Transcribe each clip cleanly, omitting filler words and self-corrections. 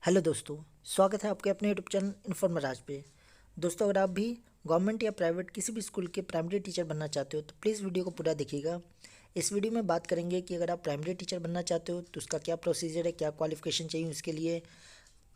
Hello दोस्तों, स्वागत है आपके अपने यूट्यूब चैनल इन्फॉर्मर आज पे। दोस्तों, अगर आप भी गवर्नमेंट या प्राइवेट किसी भी स्कूल के प्राइमरी टीचर बनना चाहते हो तो प्लीज़ वीडियो को पूरा देखिएगा। इस वीडियो में बात करेंगे कि अगर आप प्राइमरी टीचर बनना चाहते हो तो उसका क्या प्रोसीजर है, क्या क्वालिफिकेशन चाहिए उसके लिए।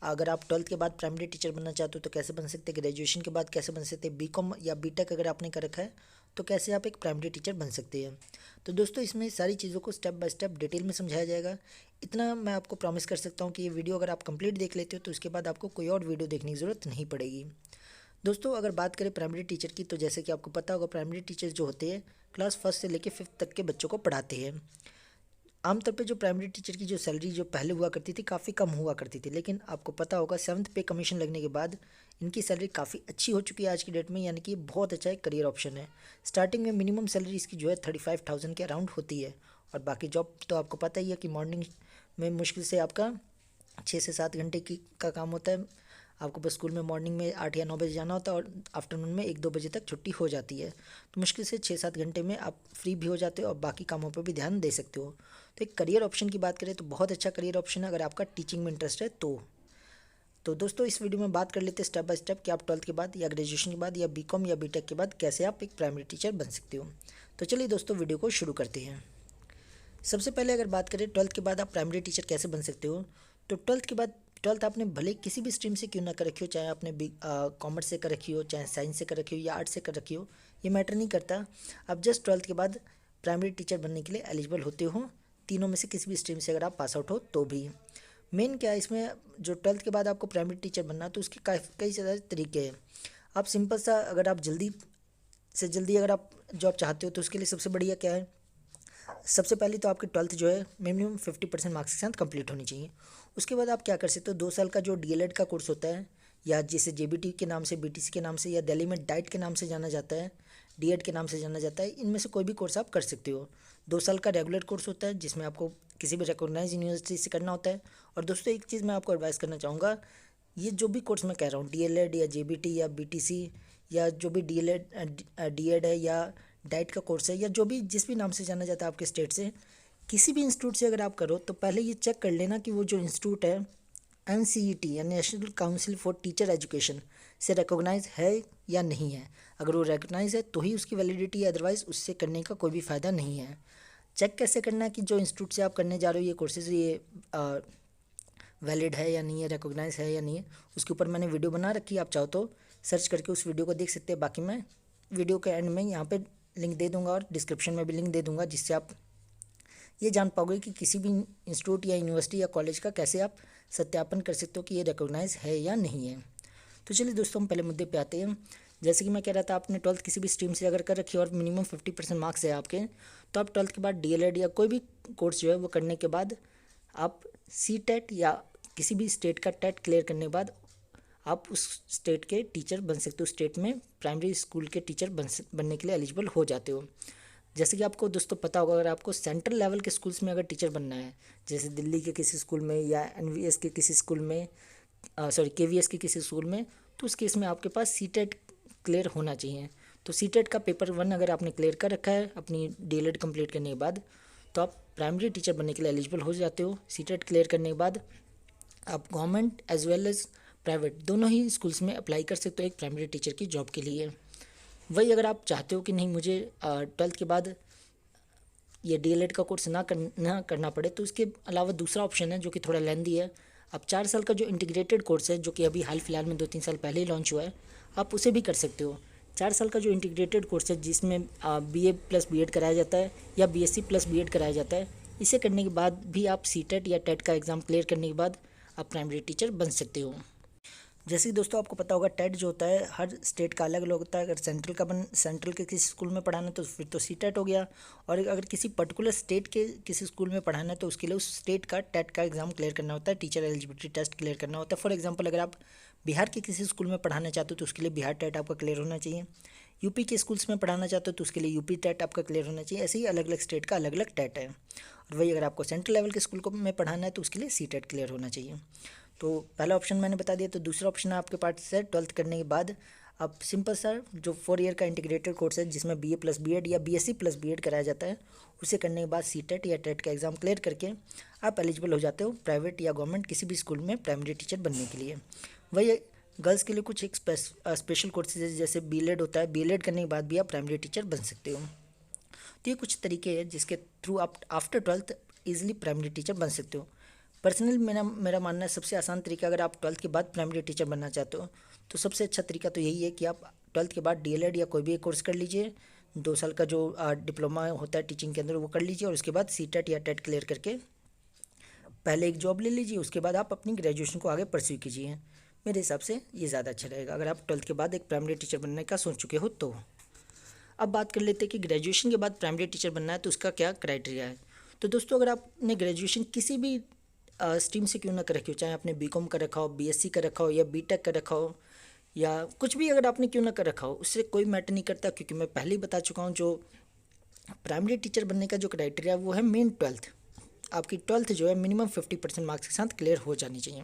अगर आप 12th के बाद प्राइमरी टीचर बनना चाहते हो तो कैसे बन सकते हैं, ग्रेजुएशन के बाद कैसे बन सकते हैं, बीकॉम या बीटेक अगर आपने कर रखा है तो कैसे आप एक प्राइमरी टीचर बन सकते हैं। तो दोस्तों, इसमें सारी चीज़ों को स्टेप बाय स्टेप डिटेल में समझाया जाएगा। इतना मैं आपको प्रॉमिस कर सकता हूँ कि ये वीडियो अगर आप कंप्लीट देख लेते हो तो उसके बाद आपको कोई और वीडियो देखने की ज़रूरत नहीं पड़ेगी। दोस्तों, अगर बात करें प्राइमरी टीचर की तो जैसे कि आपको पता होगा, प्राइमरी टीचर जो होते हैं क्लास फर्स्ट से लेकर 5th तक के बच्चों को पढ़ाते हैं। आमतौर पे जो प्राइमरी टीचर की जो सैलरी जो पहले हुआ करती थी काफ़ी कम हुआ करती थी, लेकिन आपको पता होगा 7th पे कमीशन लगने के बाद इनकी सैलरी काफ़ी अच्छी हो चुकी है आज की डेट में, यानी कि बहुत अच्छा एक करियर ऑप्शन है। स्टार्टिंग में मिनिमम सैलरी इसकी जो है 35,000 के अराउंड होती है। और बाकी जॉब तो आपको पता ही है कि मॉर्निंग में मुश्किल से आपका 6 से 7 घंटे की का काम होता है। आपको बस स्कूल में मॉर्निंग में 8 या 9 बजे जाना होता है और आफ्टरनून में 1-2 बजे तक छुट्टी हो जाती है। तो मुश्किल से 6-7 घंटे में आप फ्री भी हो जाते हो और बाकी कामों पर भी ध्यान दे सकते हो। तो एक करियर ऑप्शन की बात करें तो बहुत अच्छा करियर ऑप्शन है अगर आपका टीचिंग में इंटरेस्ट है तो दोस्तों, इस वीडियो में बात कर लेते हैं स्टेप बाय स्टेप कि आप 12th के बाद या ग्रेजुएशन के बाद या बीकॉम या बीटेक के बाद कैसे आप एक प्राइमरी टीचर बन सकते हो। तो चलिए दोस्तों, वीडियो को शुरू करते हैं। सबसे पहले अगर बात करें 12th के बाद आप प्राइमरी टीचर कैसे बन सकते हो, तो 12th के बाद 12th आपने भले किसी भी स्ट्रीम से क्यों ना कर रखी हो, चाहे आपने कॉमर्स से कर रखी हो, चाहे साइंस से कर रखी हो या आर्ट्स से कर रखी हो, ये मैटर नहीं करता। आप जस्ट 12th के बाद प्राइमरी टीचर बनने के लिए एलिजिबल होते हो, तीनों में से किसी भी स्ट्रीम से अगर आप पास आउट हो तो भी। मेन क्या है इसमें, जो 12th के बाद आपको प्राइमरी टीचर बनना तो उसके कई सारे तरीके हैं। आप सिंपल सा, अगर आप जल्दी से जल्दी अगर आप जॉब चाहते हो तो उसके लिए सबसे बढ़िया क्या है, सबसे पहले तो आपकी 12th जो है मिनिमम 50% मार्क्स के साथ कंप्लीट होनी चाहिए। उसके बाद आप क्या कर सकते हो, 2 साल का जो डीएलएड का कोर्स होता है, या जिसे जेबीटी के नाम से, बीटीसी के नाम से, या दिल्ली में डाइट के नाम से जाना जाता है, डीएड के नाम से जाना जाता है, इनमें से कोई भी कोर्स आप कर सकते हो। 2 साल का रेगुलर कोर्स होता है जिसमें आपको किसी भी रिकॉग्नाइज यूनिवर्सिटी से करना होता है। और दोस्तों, एक चीज़ मैं आपको एडवाइस करना चाहूँगा, ये जो भी कोर्स मैं कह रहा हूँ, डीएलएड या जेबीटी या बीटीसी या जो भी डीएड है या डाइट का कोर्स है या जो भी जिस भी नाम से जाना जाता है आपके स्टेट से, किसी भी इंस्टीट्यूट से अगर आप करो तो पहले ये चेक कर लेना कि वो जो इंस्टीट्यूट है एनसीईटी या national council for teacher education से रिकॉग्नाइज है या नहीं है। अगर वो रिकॉग्नाइज है तो ही उसकी वैलिडिटी है, अदरवाइज़ उससे करने का कोई भी फ़ायदा नहीं है। चेक कैसे करना है कि जो इंस्टीट्यूट से आप करने जा रहे हो ये कोर्सेज, ये वैलिड है या नहीं है, रिकॉग्नाइज है या नहीं है, उसके ऊपर मैंने वीडियो बना रखी है। आप चाहो तो सर्च करके उस वीडियो को देख सकते हैं। बाकी मैं वीडियो के एंड में यहाँ पे लिंक दे दूँगा और डिस्क्रिप्शन में भी लिंक दे दूँगा, जिससे आप ये जान पाओगे कि किसी भी इंस्टीट्यूट या यूनिवर्सिटी या कॉलेज का कैसे आप सत्यापन कर सकते हो कि ये रिकॉग्नाइज है या नहीं है। तो चलिए दोस्तों, हम पहले मुद्दे पे आते हैं। जैसे कि मैं कह रहा था, आपने 12th किसी भी स्ट्रीम से अगर कर रखी है और मिनिमम 50% मार्क्स है आपके, तो आप 12th के बाद डीएलएड या कोई भी कोर्स जो है वो करने के बाद आप सी टेट या किसी भी स्टेट का टेट क्लियर करने के बाद आप उस स्टेट के टीचर बन सकते हो, स्टेट में प्राइमरी स्कूल के टीचर बनने के लिए एलिजिबल हो जाते हो। जैसे कि आपको दोस्तों पता होगा, अगर आपको सेंट्रल लेवल के स्कूल्स में अगर टीचर बनना है, जैसे दिल्ली के किसी स्कूल में या एनवीएस के किसी स्कूल में, सॉरी केवीएस के किसी स्कूल में, तो उस केस में आपके पास सीटेट क्लियर होना चाहिए। तो सीटेट का पेपर 1 अगर आपने क्लियर कर रखा है अपनी डीएलएड कंप्लीट करने के बाद, तो आप प्राइमरी टीचर बनने के लिए एलिजिबल हो जाते हो। सीटेट क्लियर करने के बाद आप government as well as private दोनों ही स्कूल्स में अप्लाई कर सकते हो एक प्राइमरी टीचर की जॉब के लिए। वही अगर आप चाहते हो कि नहीं, मुझे 12th के बाद ये डीएलएड का कोर्स ना करना पड़े, तो उसके अलावा दूसरा ऑप्शन है जो कि थोड़ा लेंदी है। अब 4 साल का जो इंटीग्रेटेड कोर्स है, जो कि अभी हाल फिलहाल में 2-3 साल पहले ही लॉन्च हुआ है, आप उसे भी कर सकते हो। 4 साल का जो इंटीग्रेटेड कोर्स है जिसमें बीए प्लस बीएड कराया जाता है या बीएससी प्लस बीएड कराया जाता है, इसे करने के बाद भी आप सीटेट या टेट का एग्ज़ाम क्लियर करने के बाद आप प्राइमरी टीचर बन सकते हो। जैसे कि दोस्तों आपको पता होगा, टेट जो होता है हर स्टेट का अलग अलग होता है। अगर सेंट्रल के किसी स्कूल में पढ़ाना है तो फिर तो सी टेट हो गया, और अगर किसी पर्टिकुलर स्टेट के किसी स्कूल में पढ़ाना है तो उसके लिए उस स्टेट का टेट का एग्ज़ाम क्लियर करना होता है, टीचर एलिजिबिलिटी टेस्ट क्लियर करना होता है। फॉर एग्जाम्पल, अगर आप बिहार के किसी स्कूल में पढ़ाना चाहते हो तो उसके लिए बिहार टेट आपका क्लियर होना चाहिए। यूपी के स्कूल्स में पढ़ाना चाहते हो तो उसके लिए यूपी टेट आपका क्लियर होना चाहिए। ऐसे ही अलग अलग स्टेट का अलग अलग टेट है। और वही अगर आपको सेंट्रल लेवल के स्कूल को में पढ़ाना है तो उसके लिए सी टेट क्लियर होना चाहिए। तो पहला ऑप्शन मैंने बता दिया। तो दूसरा ऑप्शन है आपके पास है 12th करने के बाद आप सिंपल सा जो 4 ईयर का इंटीग्रेटेड कोर्स है जिसमें BA प्लस BEd या BSc प्लस BEd कराया जाता है, उसे करने के बाद CTET या टेट का एग्ज़ाम क्लियर करके आप एलिजिबल हो जाते हो प्राइवेट या गवर्नमेंट किसी भी स्कूल में प्राइमरी टीचर बनने के लिए। वही गर्ल्स के लिए कुछ एक स्पेशल कोर्सेज है, जैसे BLED होता है, BLED करने के बाद भी आप प्राइमरी टीचर बन सकते हो। तो ये कुछ तरीके हैं जिसके थ्रू आप after 12th easily primary teacher बन सकते हो। पर्सनली मेरा मानना है सबसे आसान तरीका, अगर आप 12th के बाद प्राइमरी टीचर बनना चाहते हो तो सबसे अच्छा तरीका तो यही है कि आप 12th के बाद DLED या कोई भी एक कोर्स कर लीजिए, 2 साल का जो डिप्लोमा होता है टीचिंग के अंदर वो कर लीजिए, और उसके बाद CTET या टेट क्लियर करके पहले एक जॉब ले लीजिए, उसके बाद आप अपनी ग्रेजुएशन को आगे परस्यू कीजिए। मेरे हिसाब से ये ज़्यादा अच्छा रहेगा अगर आप 12th के बाद एक प्राइमरी टीचर बनने का सोच चुके हो तो। अब बात कर लेते हैं कि ग्रेजुएशन के बाद प्राइमरी टीचर बनना है तो उसका क्या क्राइटेरिया है। तो दोस्तों, अगर आपने ग्रेजुएशन किसी भी स्ट्रीम से क्यों ना कर रखी हो, चाहे आपने BCom कर रखा हो, BSc कर रखा हो या BTech कर रखा हो या कुछ भी अगर आपने क्यों ना कर रखा हो, उससे कोई मैटर नहीं करता, क्योंकि मैं पहले ही बता चुका हूँ जो प्राइमरी टीचर बनने का जो क्राइटेरिया वो है मेन 12th। आपकी 12th जो है मिनिमम 50% मार्क्स के साथ क्लियर हो जानी चाहिए।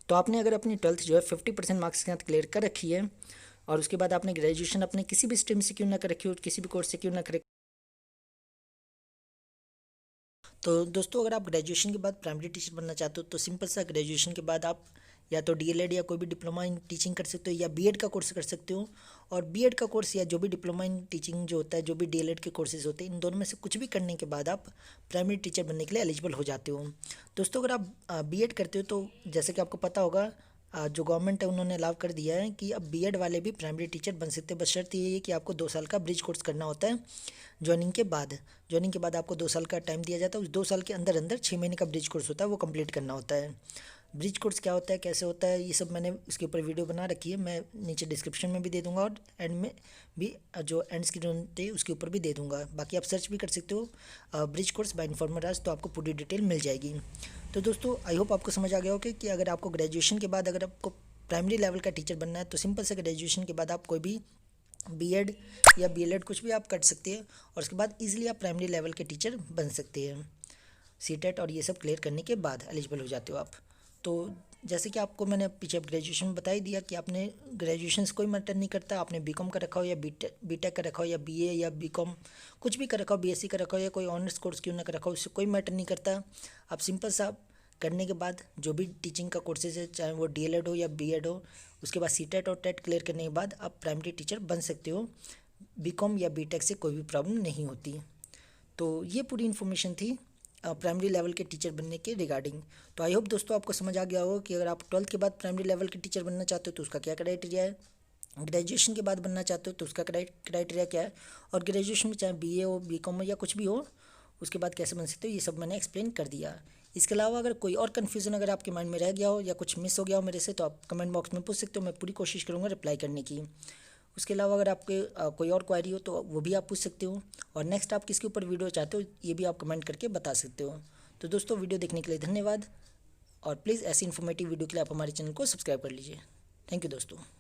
तो आपने अगर अपनी 12th जो है 50% मार्क्स के साथ क्लियर कर रखी है और उसके बाद आपने ग्रेजुएशन अपने किसी भी स्ट्रीम से क्यों ना कर रखी हो, किसी भी कोर्स से क्यों ना कर, तो दोस्तों अगर आप ग्रेजुएशन के बाद प्राइमरी टीचर बनना चाहते हो तो सिंपल सा ग्रेजुएशन के बाद आप या तो DLED या कोई भी डिप्लोमा इन टीचिंग कर सकते हो या BEd का कोर्स कर सकते हो। और BEd का कोर्स या जो भी डिप्लोमा इन टीचिंग जो होता है, जो भी DLED के कोर्सेज होते हैं, इन दोनों में से कुछ भी करने के बाद आप प्राइमरी टीचर बनने के लिए एलिजिबल हो जाते हो। दोस्तों अगर आप BEd करते हो तो जैसे कि आपको पता होगा, जो गवर्नमेंट है उन्होंने अलाउ कर दिया है कि अब BEd वाले भी प्राइमरी टीचर बन सकते हैं, बस शर्त ये है कि आपको 2 साल का ब्रिज कोर्स करना होता है। ज्वाइनिंग के बाद आपको 2 साल का टाइम दिया जाता है, उस 2 साल के अंदर अंदर 6 महीने का ब्रिज कोर्स होता है, वो कंप्लीट करना होता है। ब्रिज कोर्स क्या होता है, कैसे होता है, ये सब मैंने उसके ऊपर वीडियो बना रखी है, मैं नीचे डिस्क्रिप्शन में भी दे दूंगा और एंड में भी जो एंड स्क्रीन होती है उसके ऊपर भी दे दूंगा। बाकी आप सर्च भी कर सकते हो ब्रिज कोर्स बाय इन्फॉर्मर राज, तो आपको पूरी डिटेल मिल जाएगी। तो दोस्तों आई होप आपको समझ आ गया होगा कि अगर आपको ग्रेजुएशन के बाद अगर आपको प्राइमरी लेवल का टीचर बनना है तो सिंपल से ग्रेजुएशन के बाद आप कोई भी BEd या BLED कुछ भी आप कर सकते हैं और उसके बाद इजीली आप प्राइमरी लेवल के टीचर बन सकते हैं। CTET और ये सब क्लियर करने के बाद एलिजिबल हो जाते हो आप। तो जैसे कि आपको मैंने पीछे ग्रेजुएशन में बता ही दिया कि आपने ग्रेजुएशन से कोई मैटर नहीं करता, आपने BCom का रखा हो या BTech का रखा हो या BA या BCom कुछ भी कर रखा हो, BSc का रखा हो या कोई ऑनर्स कोर्स क्यों ना कर रखा हो, उससे कोई मैटर नहीं करता। आप सिंपल सा करने के बाद जो भी टीचिंग का कोर्सेज है, चाहे वो DLED हो या BEd हो, उसके बाद CTET और टेट क्लियर करने के बाद आप प्राइमरी टीचर बन सकते हो। BCom या BTech से कोई भी प्रॉब्लम नहीं होती। तो ये पूरी इन्फॉर्मेशन थी प्राइमरी लेवल के टीचर बनने के रिगार्डिंग। तो आई होप दोस्तों आपको समझ आ गया होगा कि अगर आप 12th के बाद प्राइमरी लेवल के टीचर बनना चाहते हो तो उसका क्या क्राइटेरिया है, ग्रेजुएशन के बाद बनना चाहते हो तो उसका क्राइटेरिया क्या है, और ग्रेजुएशन में चाहे BA हो, BCom हो या कुछ भी हो, उसके बाद कैसे बन सकते हो, ये सब मैंने एक्सप्लेन कर दिया। इसके अलावा अगर कोई और कन्फ्यूज़न अगर आपके माइंड में रह गया हो या कुछ मिस हो गया हो मेरे से, तो आप कमेंट बॉक्स में पूछ सकते हो, मैं पूरी कोशिश करूँगा रिप्लाई करने की। उसके अलावा अगर आपके कोई और क्वेरी हो तो वो भी आप पूछ सकते हो, और नेक्स्ट आप किसके ऊपर वीडियो चाहते हो ये भी आप कमेंट करके बता सकते हो। तो दोस्तों वीडियो देखने के लिए धन्यवाद, और प्लीज़ ऐसी इन्फॉर्मेटिव वीडियो के लिए आप हमारे चैनल को सब्सक्राइब कर लीजिए। थैंक यू दोस्तों।